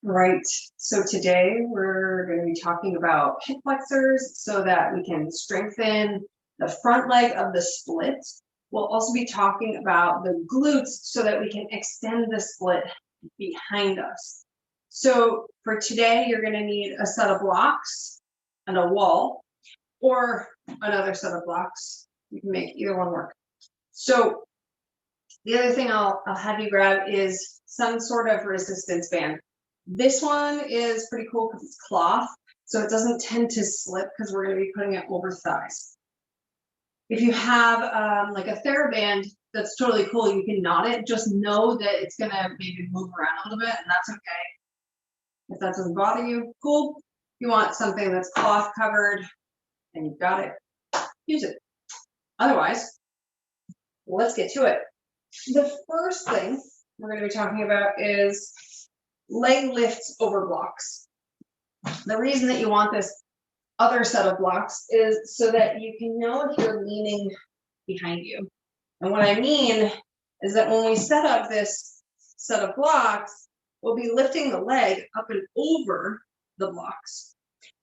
Right. So today we're going to be talking about hip flexors so that we can strengthen the front leg of the split. We'll also be talking about the glutes so that we can extend the split behind us. So for today, you're going to need a set of blocks and a wall or another set of blocks. You can make either one work. So the other thing I'll have you grab is some sort of resistance band. This one is pretty cool because it's cloth, so it doesn't tend to slip because we're going to be putting it over thighs. If you have like a TheraBand, that's totally cool. You can knot it. Just know that it's going to maybe move around a little bit, and that's okay. If that doesn't bother you, cool. You want something that's cloth covered, and you've got it, use it. Otherwise, let's get to it. The first thing we're going to be talking about is leg lifts over blocks. The reason that you want this other set of blocks is so that you can know if you're leaning behind you. And what I mean is that when we set up this set of blocks, we'll be lifting the leg up and over the blocks.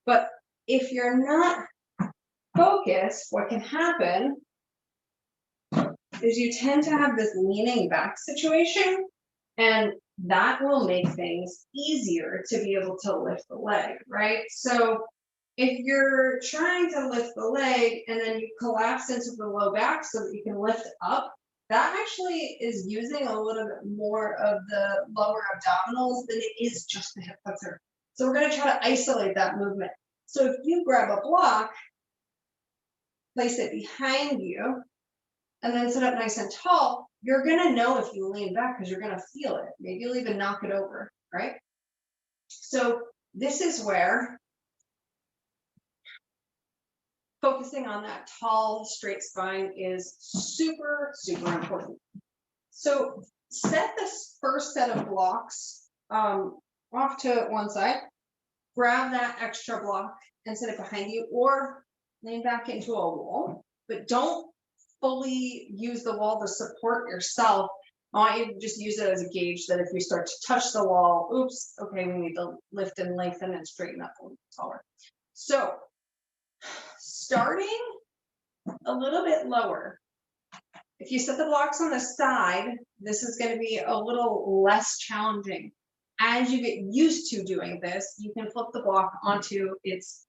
But if you're not focused, what can happen is you tend to have this leaning back situation, and that will make things easier to be able to lift the leg, right? So if you're trying to lift the leg and then you collapse into the low back so that you can lift up, that actually is using a little bit more of the lower abdominals than it is just the hip flexor. So we're going to try to isolate that movement. So if you grab a block, place it behind you, and then sit up nice and tall, you're going to know if you lean back because you're going to feel it. Maybe you'll even knock it over, right? So this is where focusing on that tall, straight spine is super, super important. So set this first set of blocks off to one side, grab that extra block and set it behind you, or lean back into a wall, but don't fully use the wall to support yourself. I want you to just use it as a gauge that if you start to touch the wall, oops, okay, we need to lift and lengthen and straighten up a little taller. So starting a little bit lower. If you set the blocks on the side, this is going to be a little less challenging. As you get used to doing this, you can flip the block onto its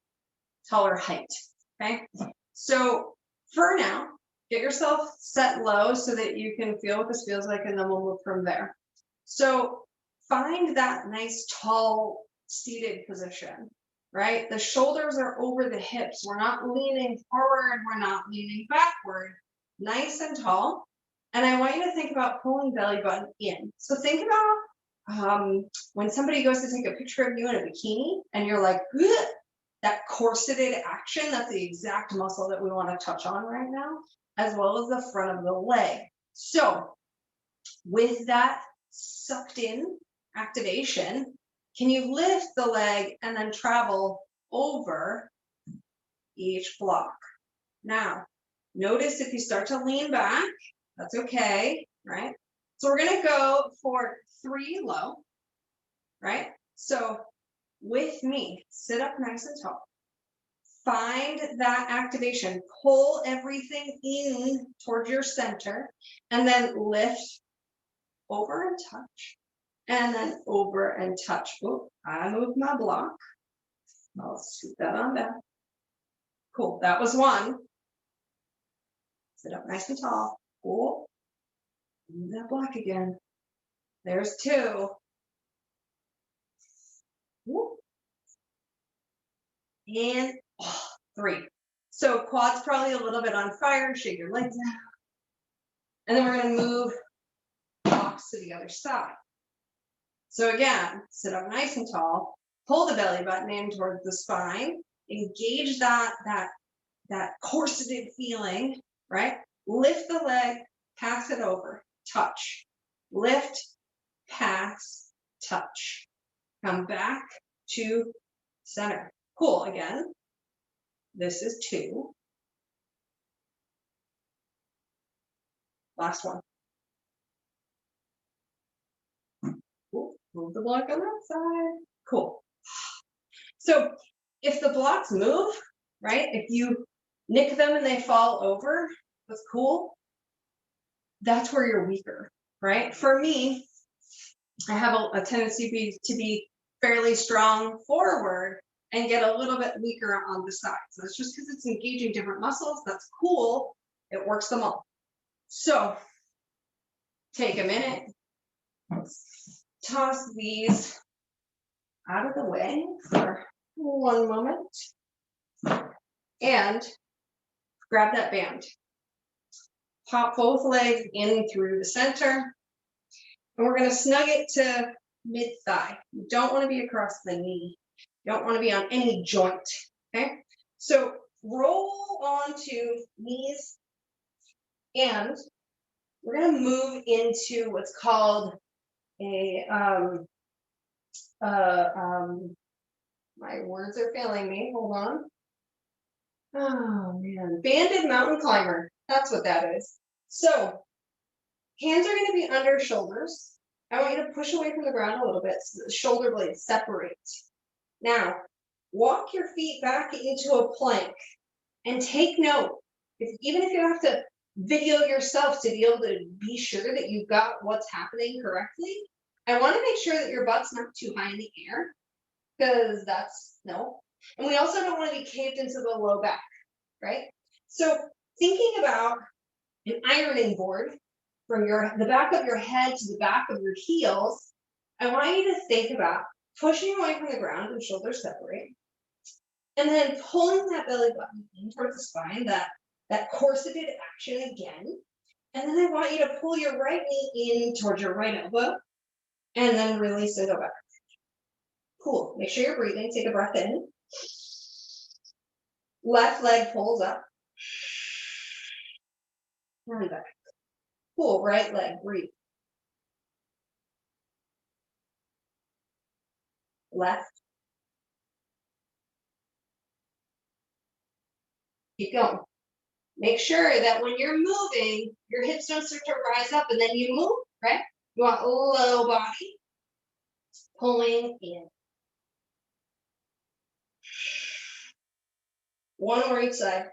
taller height, okay? So for now, get yourself set low so that you can feel what this feels like, and then we'll move from there. So find that nice, tall, seated position, right? The shoulders are over the hips. We're not leaning forward. We're not leaning backward. Nice and tall. And I want you to think about pulling belly button in. So think about when somebody goes to take a picture of you in a bikini and you're like, ugh! That corseted action, that's the exact muscle that we want to touch on right now, as well as the front of the leg. So with that sucked in activation, can you lift the leg and then travel over each block? Now, notice if you start to lean back, that's okay, right? So we're going to go for 3 low, right? So with me, sit up nice and tall. Find that activation, pull everything in towards your center, and then lift over and touch, and then over and touch. Oh, I moved my block. I'll scoot that on down. Cool, that was 1. Sit up nice and tall. Cool. Move that block again. There's 2. Whoop. And 3. So quads probably a little bit on fire. Shake your legs out. And then we're going to move blocks to the other side. So again, sit up nice and tall. Pull the belly button in towards the spine. Engage that corseted feeling, right? Lift the leg, pass it over, touch. Lift, pass, touch. Come back to center. Cool, again. This is 2. Last one. Cool. Move the block on that side. Cool. So if the blocks move, right? If you nick them and they fall over, that's cool. That's where you're weaker, right? For me, I have a tendency to be fairly strong forward and get a little bit weaker on the sides. That's just because it's engaging different muscles. That's cool. It works them all. So take a minute, toss these out of the way for one moment, and grab that band. Pop both legs in through the center, and we're going to snug it to mid-thigh. You don't want to be across the knee. You don't want to be on any joint, okay? So roll onto knees, and we're going to move into what's called a, my words are failing me, hold on. Oh man, banded mountain climber, that's what that is. So hands are going to be under shoulders. I want you to push away from the ground a little bit so the shoulder blades separate. Now, walk your feet back into a plank and take note. Even if you have to video yourself to be able to be sure that you've got what's happening correctly, I want to make sure that your butt's not too high in the air, because that's no. And we also don't want to be caved into the low back, right? So thinking about an ironing board from the back of your head to the back of your heels, I want you to think about pushing away from the ground and shoulders separate, and then pulling that belly button in towards the spine, that corseted action again. And then I want you to pull your right knee in towards your right elbow, and then release and go back. Cool. Make sure you're breathing. Take a breath in. Left leg pulls up. And back. Cool. Right leg, breathe. Left. Keep going. Make sure that when you're moving, your hips don't start to rise up and then you move, right? You want low body, pulling in. One more each side.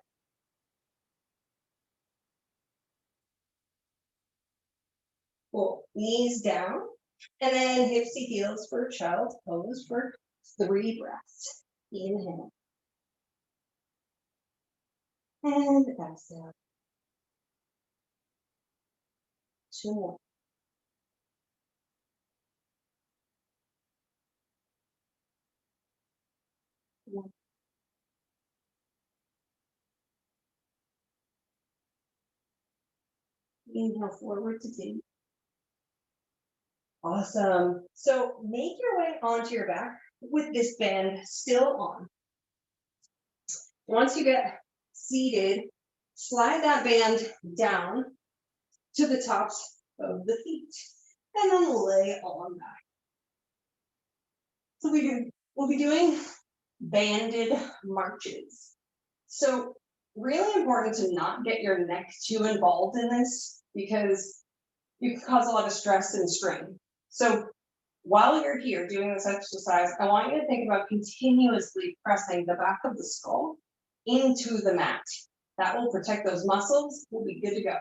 Cool. Knees down. And then hips to heels for child's pose for 3 breaths. Inhale. And exhale. 2 more. One. Inhale forward to 2. Awesome. So make your way onto your back with this band still on. Once you get seated, slide that band down to the tops of the feet and then lay on back. So we'll be doing banded marches. So really important to not get your neck too involved in this, because you can cause a lot of stress and strain. So while you're here doing this exercise, I want you to think about continuously pressing the back of the skull into the mat. That will protect those muscles. We'll be good to go.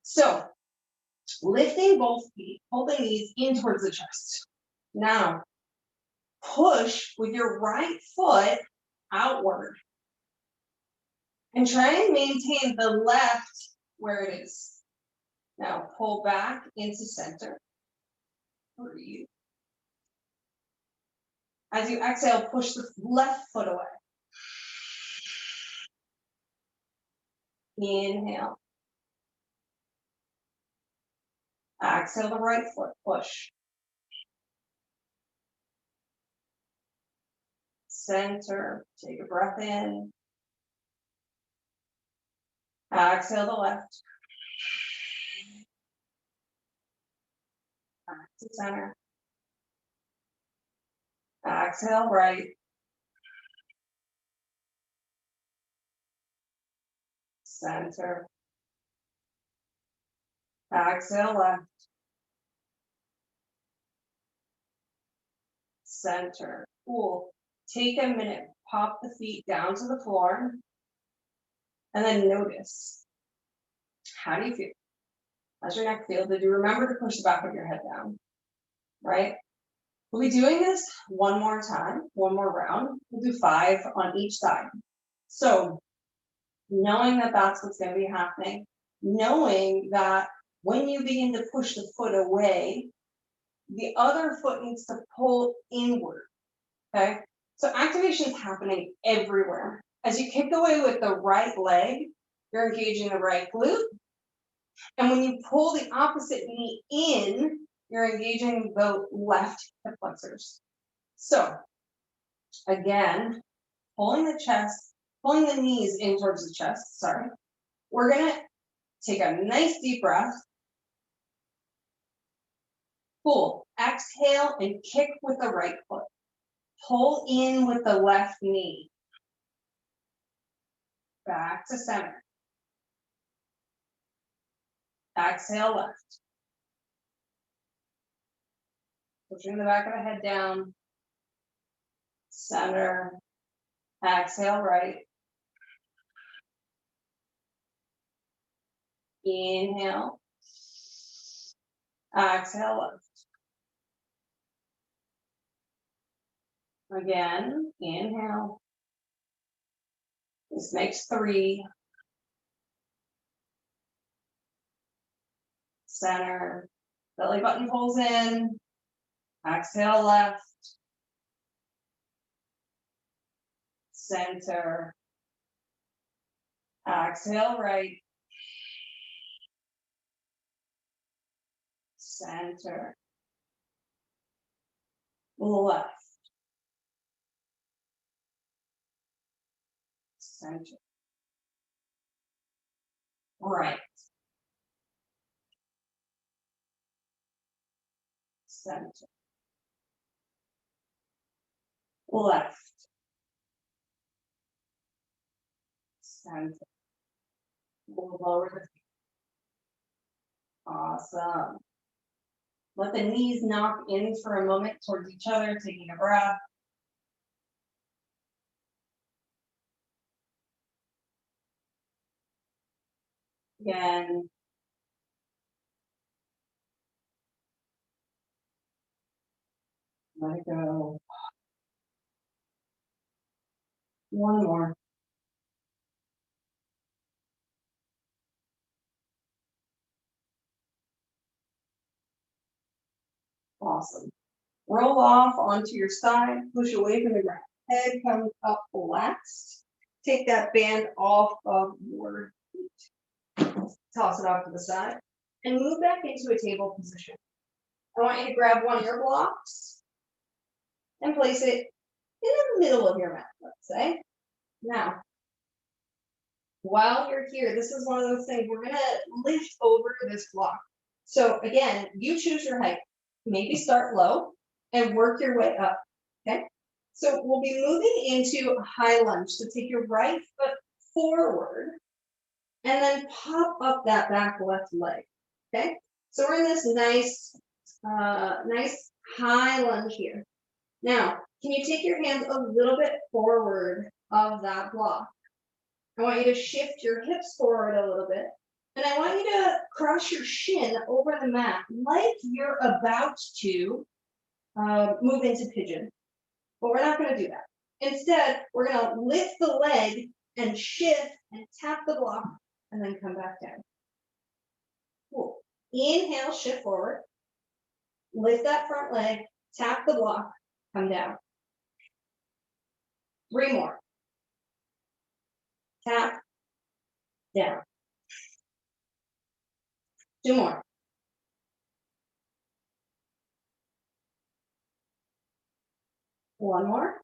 So lifting both feet, holding these in towards the chest. Now push with your right foot outward and try and maintain the left where it is. Now pull back into center. Breathe. As you exhale, push the left foot away. Inhale. Exhale the right foot, push. Center, take a breath in. Exhale the left. Back to center. Exhale right. Center. Exhale left. center. Cool. Take a minute, pop the feet down to the floor, and then notice. How do you feel? How's your neck feel? Did you remember to push the back of your head down? Right? We'll be doing this one more time, one more round. We'll do 5 on each side. So knowing that that's what's going to be happening, knowing that when you begin to push the foot away, the other foot needs to pull inward, okay? So activation is happening everywhere. As you kick away with the right leg, you're engaging the right glute. And when you pull the opposite knee in, you're engaging the left hip flexors. So again, pulling the chest, pulling the knees in towards the chest, sorry. We're gonna take a nice deep breath. Pull, exhale, and kick with the right foot. Pull in with the left knee. Back to center. Exhale left. Pushing the back of the head down. Center. Exhale right. Inhale. Exhale left. Again, inhale. This makes 3. Center. Belly button pulls in. Exhale left. Center. Exhale right. Center. Left. Center. Right. Center. Left. Center. We'll lower the feet. Awesome. Let the knees knock in for a moment towards each other, taking a breath. Again. Let it go. One more. Awesome. Roll off onto your side, push away from the ground. Head comes up relaxed. Take that band off of your feet. Toss it off to the side and move back into a table position. I want you to grab one of your blocks and place it in the middle of your mat, let's say. Now, while you're here, this is one of those things, we're gonna lift over this block. So again, you choose your height. Maybe start low and work your way up, okay? So we'll be moving into a high lunge. So take your right foot forward and then pop up that back left leg, okay? So we're in this nice high lunge here. Now, can you take your hands a little bit forward of that block? I want you to shift your hips forward a little bit. And I want you to cross your shin over the mat like you're about to move into pigeon. But we're not going to do that. Instead, we're going to lift the leg and shift and tap the block and then come back down. Cool. Inhale, shift forward. Lift that front leg, tap the block, come down. 3 more. Tap, down. 2 more. One more.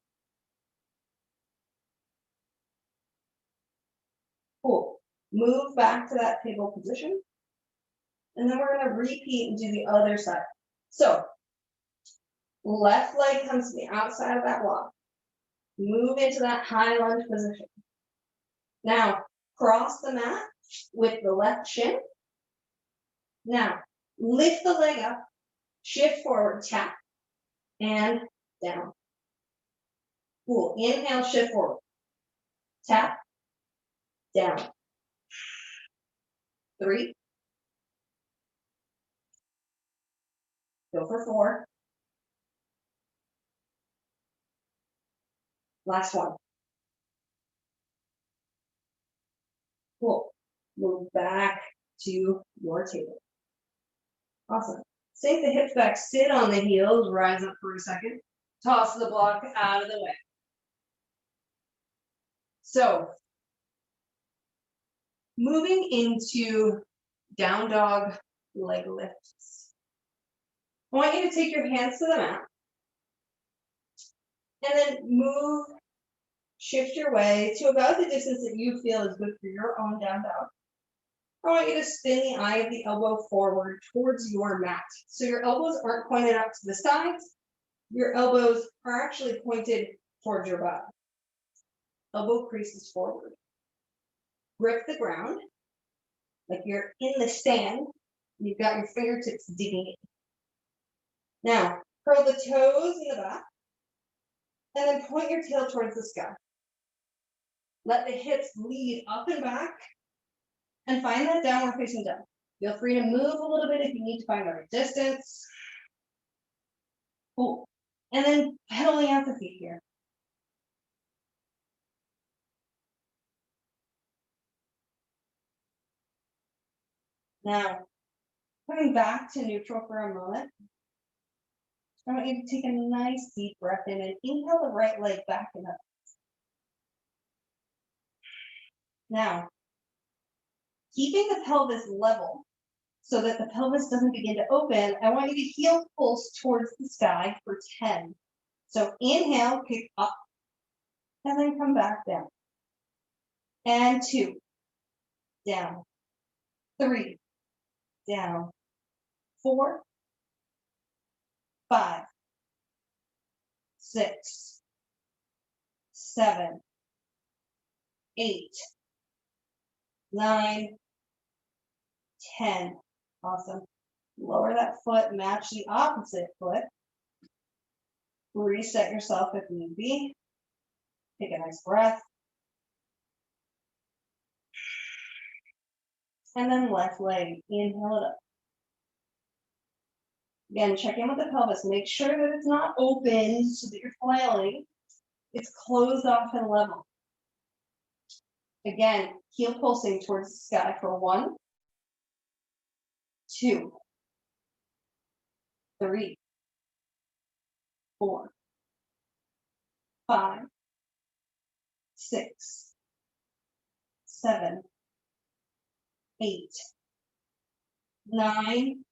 Cool. Move back to that table position. And then we're going to repeat and do the other side. So, left leg comes to the outside of that block. Move into that high lunge position. Now, cross the mat with the left shin. Now, lift the leg up, shift forward, tap, and down. Cool. Inhale, shift forward. Tap, down. 3. Go for 4. Last one. Cool. Move back to your table. Awesome. Sink the hips back, sit on the heels, rise up for a second. Toss the block out of the way. So, moving into down dog leg lifts. I want you to take your hands to the mat. And then shift your way to about the distance that you feel is good for your own down dog. I want you to spin the eye of the elbow forward towards your mat. So your elbows aren't pointed out to the sides. Your elbows are actually pointed towards your butt. Elbow creases forward. Grip the ground like you're in the stand. You've got your fingertips digging in. Now, curl the toes in the back. And then point your tail towards the sky. Let the hips lead up and back. And find that downward facing dog. Feel free to move a little bit if you need to find the right distance. Cool. And then pedaling out the feet here. Now, coming back to neutral for a moment. I want you to take a nice deep breath in and inhale the right leg back and up. Now, keeping the pelvis level so that the pelvis doesn't begin to open, I want you to heel pulse towards the sky for 10. So inhale, kick up, and then come back down. And 2, down. 3, down. 4, 5, 6, 7, 8, 9, 10. Awesome. Lower that foot, match the opposite foot. Reset yourself if need be. Take a nice breath. And then left leg, inhale it up. Again, check in with the pelvis. Make sure that it's not open so that you're flailing. It's closed off and level. Again, heel pulsing towards the sky for 1, 2, 3, 4, 5, 6, 7, 8, 9,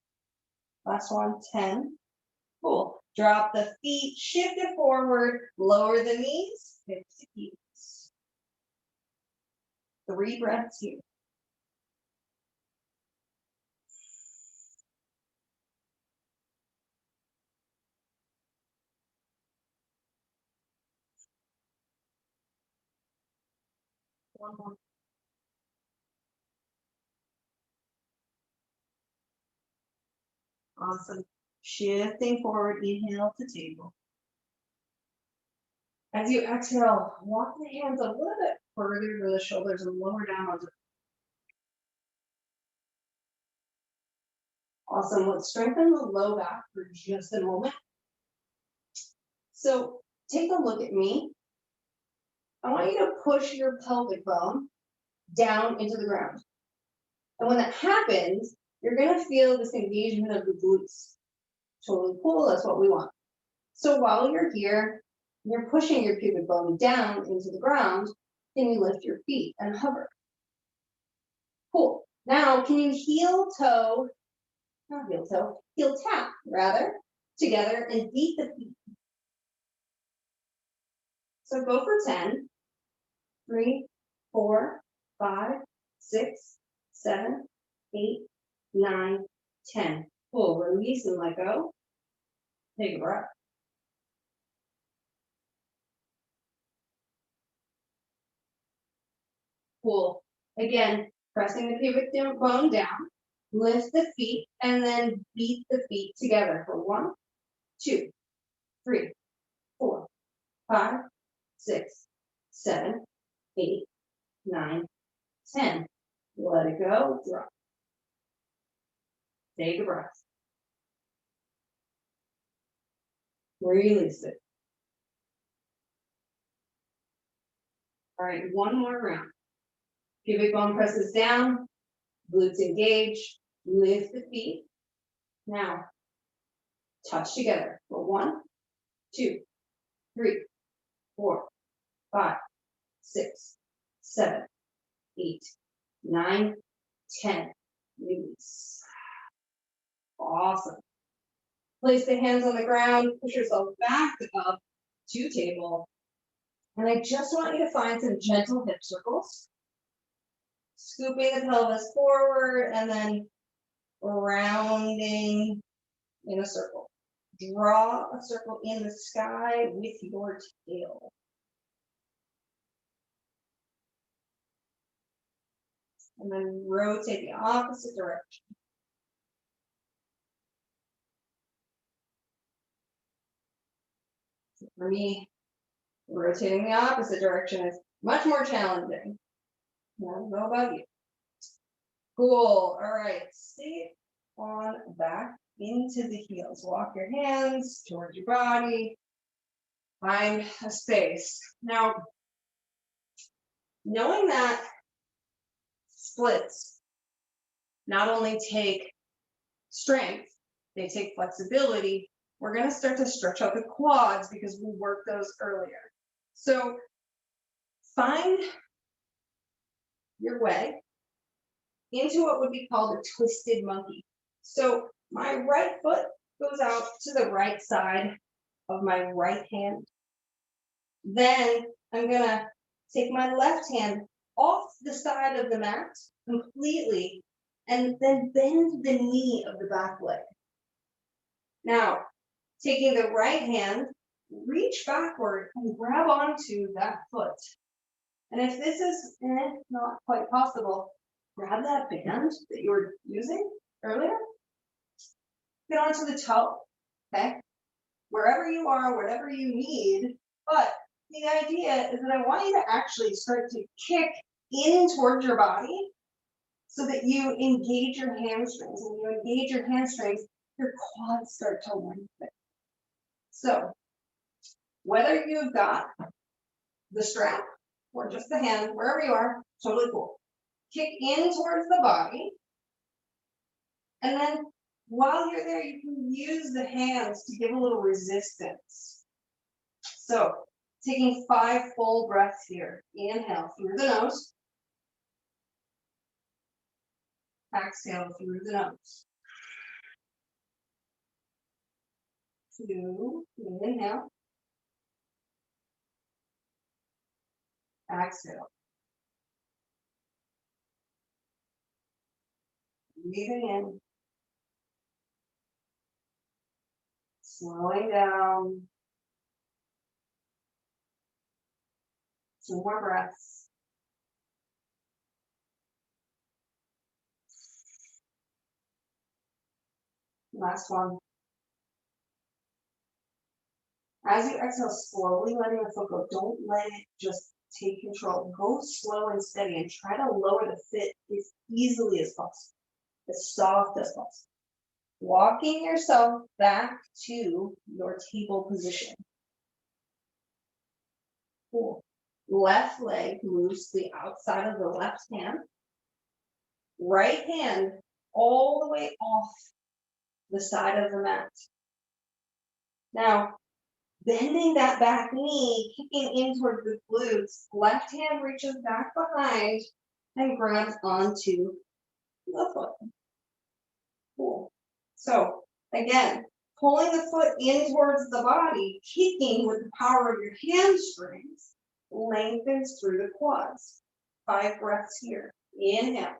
last one, 10. Cool. Drop the feet, shift it forward, lower the knees, hips to heels. 3 breaths here. One more. Awesome. Shifting forward, inhale to table. As you exhale, walk the hands a little bit further to the shoulders and lower down onto. Awesome. Let's strengthen the low back for just a moment. So take a look at me. I want you to push your pelvic bone down into the ground. And when that happens, you're going to feel this engagement of the glutes. Totally cool. That's what we want. So while you're here, you're pushing your pubic bone down into the ground, can you lift your feet and hover? Cool. Now, can you heel tap, rather, together and beat the feet? So go for 10, 3, 4, 5, 6, 7, 8, 9, 10. Cool. Release and let go. Take a breath. Cool. Again, pressing the pubic bone down, lift the feet, and then beat the feet together for 1, 2, 3, 5, 6, 7, 8, 9, 10. Let it go, drop. Take a breath. Release it. All right, one more round. Pubic bone presses down, glutes engage, lift the feet. Now, touch together for 1, 2, 3, 4, 5, 6, 7, 8, 9, 10. Release. Awesome. Place the hands on the ground, push yourself back up to table. And I just want you to find some gentle hip circles. Scooping the pelvis forward and then rounding in a circle. Draw a circle in the sky with your tail. And then rotate the opposite direction. For me, rotating the opposite direction is much more challenging. I don't know about you. Cool. All right. Sit on back into the heels. Walk your hands towards your body. Find a space. Now, knowing that splits not only take strength, they take flexibility. We're going to start to stretch out the quads because we worked those earlier. So find your way into what would be called a twisted monkey. So my right foot goes out to the right side of my right hand. Then I'm going to take my left hand off the side of the mat completely and then bend the knee of the back leg. Now, taking the right hand, reach backward and grab onto that foot. And if this is not quite possible, grab that band that you were using earlier, get onto the toe, okay? Wherever you are, whatever you need, but the idea is that I want you to actually start to kick in towards your body so that you engage your hamstrings. When you engage your hamstrings, your quads start to lengthen. So whether you've got the strap or just the hand, wherever you are, totally cool. Kick in towards the body. And then while you're there, you can use the hands to give a little resistance. So taking 5 full breaths here. Inhale through the nose. Exhale through the nose. 2, inhale. Exhale. Breathing in. Slowing down. 2 more breaths. Last one. As you exhale, slowly letting the foot go. Don't let it just take control. Go slow and steady and try to lower the foot as easily as possible, as soft as possible. Walking yourself back to your table position. Cool. Left leg moves to the outside of the left hand. Right hand all the way off the side of the mat. Now, bending that back knee, kicking in towards the glutes, left hand reaches back behind and grabs onto the foot. Cool. So again, pulling the foot in towards the body, kicking with the power of your hamstrings, lengthens through the quads. 5 breaths here. Inhale.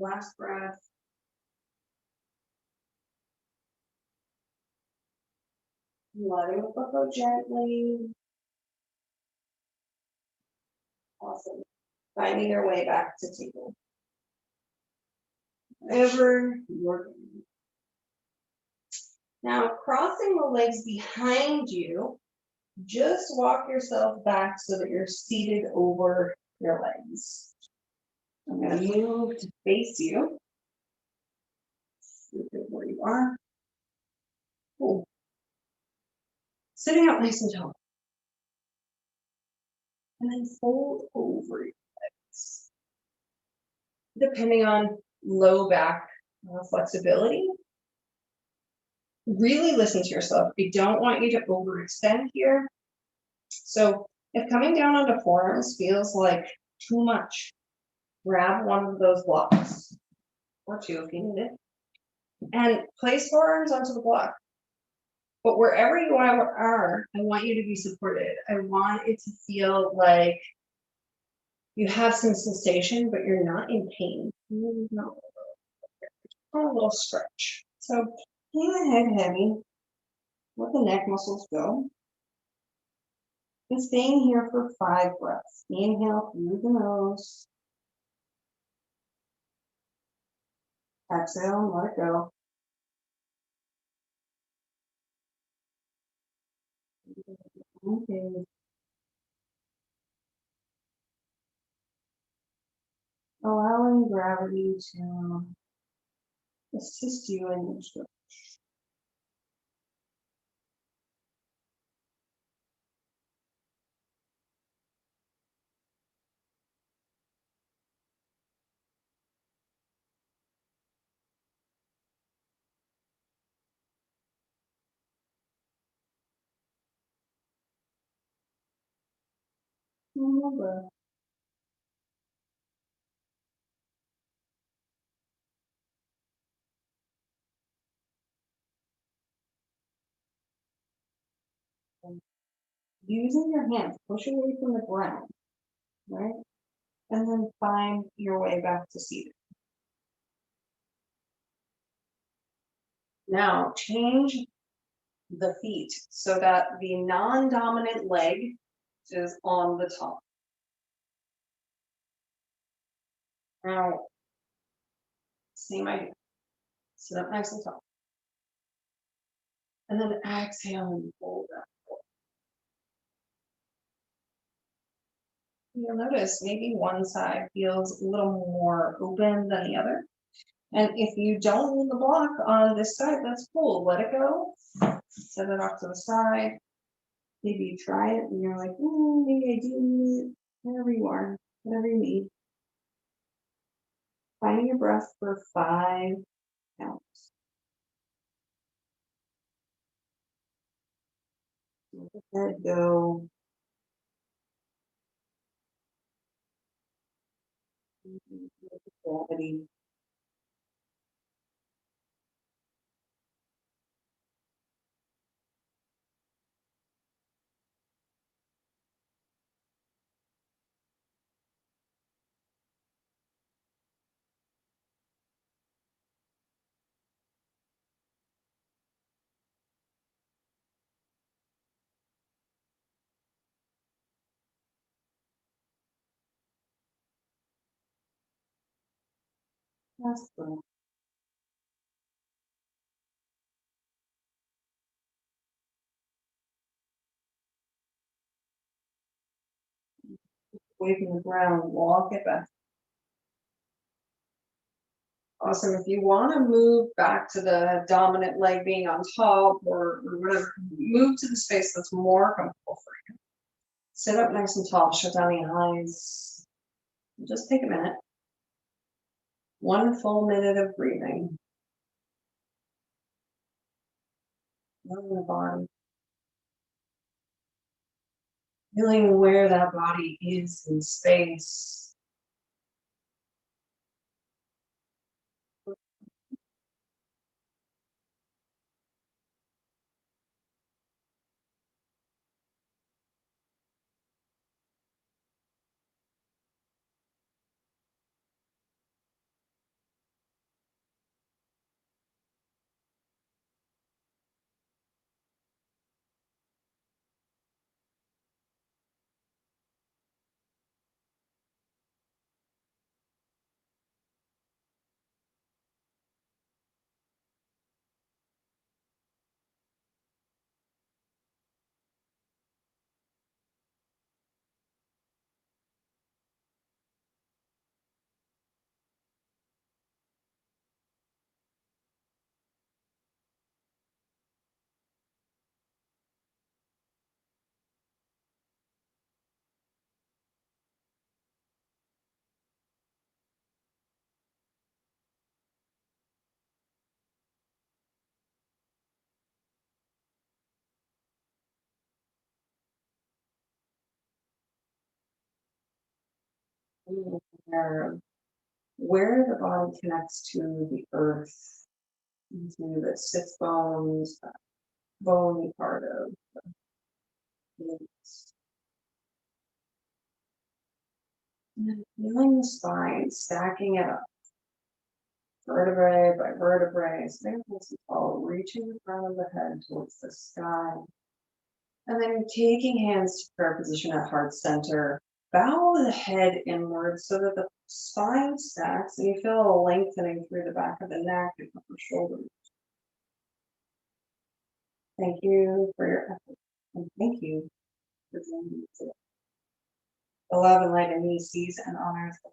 Last breath. Letting it go gently. Awesome. Finding your way back to table. Wherever you're going. Now, crossing the legs behind you, just walk yourself back so that you're seated over your legs. I'm going to move to face you. Look at where you are. Cool. Sitting up nice and tall. And then fold over your legs. Depending on low back flexibility, really listen to yourself. We don't want you to overextend here. So if coming down onto forearms feels like too much, grab one of those blocks, or two if you need it, and place forearms onto the block. But wherever you are, I want you to be supported. I want it to feel like you have some sensation, but you're not in pain. No. A little stretch. So hang the head heavy, let the neck muscles go. And staying here for 5 breaths. Inhale through the nose. Exhale and let it go. Okay. Allowing gravity to assist you in your stretch. One more breath. Using your hands, push away from the ground, right? And then find your way back to seated. Now change the feet so that the non-dominant leg is on the top. Now, same idea. Sit up nice and tall. And then exhale and fold up. You'll notice maybe one side feels a little more open than the other. And if you don't need the block on this side, that's cool. Let it go. Set it off to the side. Maybe you try it and you're like, maybe I do need it. Wherever you are, whatever you need. Finding your breath for 5 counts. Let it go. Gravity. Last breath. Away from the ground, walk it back. Awesome. If you want to move back to the dominant leg being on top or whatever, move to the space that's more comfortable for you. Sit up nice and tall, shut down the eyes. Just take a minute. 1 full minute of breathing. Feeling the body. Feeling where that body is in space. Where the body connects to the earth, into the sits bones, that bony part of the legs. And then feeling the spine, stacking it up, vertebrae by vertebrae, staying nice and tall, reaching the front of the head towards the sky. And then you're taking hands to prayer position at heart center. Bow the head inward so that the spine stacks and you feel a lengthening through the back of the neck and upper shoulders. Thank you for your effort. And thank you for joining me today. The love and light in me sees and honors the